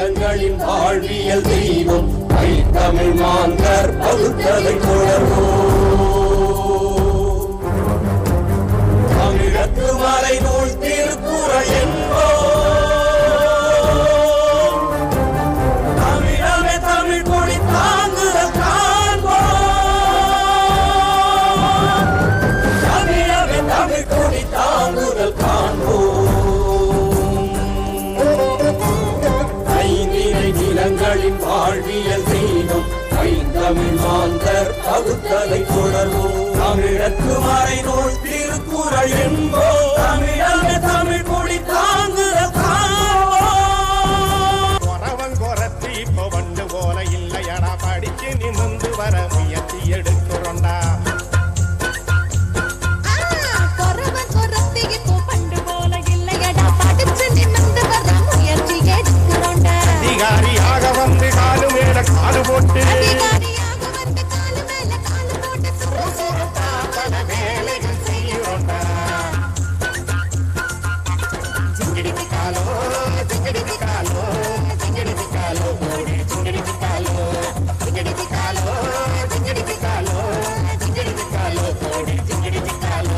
நிலங்களின் வாழ்வியல் தெய்வம் தமிழ் மாந்தர் பகுத்ததை தொடர்வோம். தமிழத்து மறை நூல் திருக்குறள் என்போம். தமிழமே தமிழ் கொடி தாங்குதல் காண்போம். தமிழமே தமிழ் கொடி தாங்குதல் காண்போம். ஐந்தினை நிலங்களின் வாழ்வியல் தெய்வம் தமிழ் மாந்தர் பகுத்தலை தொடர்வோம். தமிழத்து மறை நூல் திருக்குறள் என்போம். தமிழமே தமிழ் கொடி தாங்குதல் காண்போம். கொரவங்கொரத்தி இப்போ வண்டு போல இல்லையடா, படிச்சு நிமிந்து வர முயற்சி எடுக்கிறோண்டா. அதிகாரியாக வந்து காலு மேல காலு போட்டு வேலைகள் செய்யறோண்டா. சிங்கிடிக்கு காலோ சிங்கிடிக்கு காலோ சிங்கிடிக்கு காலோ ஓடி சிங்கிடிக்கு காலோ சிங்கிடிக்கு காலோ சிங்கிடிக்கு காலோ சிங்கிடிக்கு காலோ ஓடி சிங்கிடிக்கு காலோ.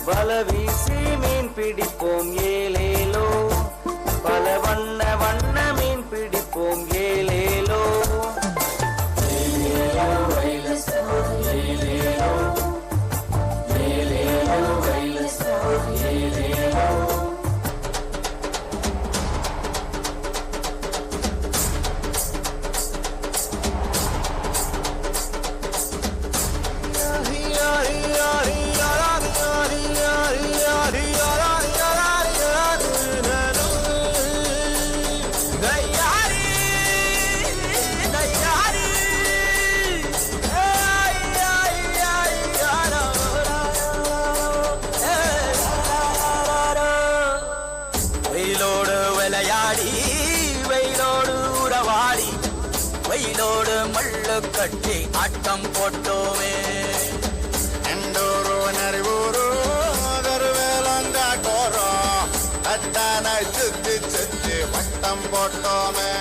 வல வீசி மீன் பிடிப்போம் ஏலேலோ, பல வண்ண வண்ண மீன் பிடிப்போம் ஏலேலோ. ஏலேலோ வைலசா ஏலேலோ, ஏலேலோ வைலசா ஏலேலோ. விளையாடி வெயிலோடு உறவாடி வெயிலோடு மல்லு கட்டி ஆட்டம் போட்டோமே. எண்டூரு நரிவூரு கருவேலங்காட்டோரோ அத்தான சுத்தி சுத்தி வட்டம் போட்டோமே.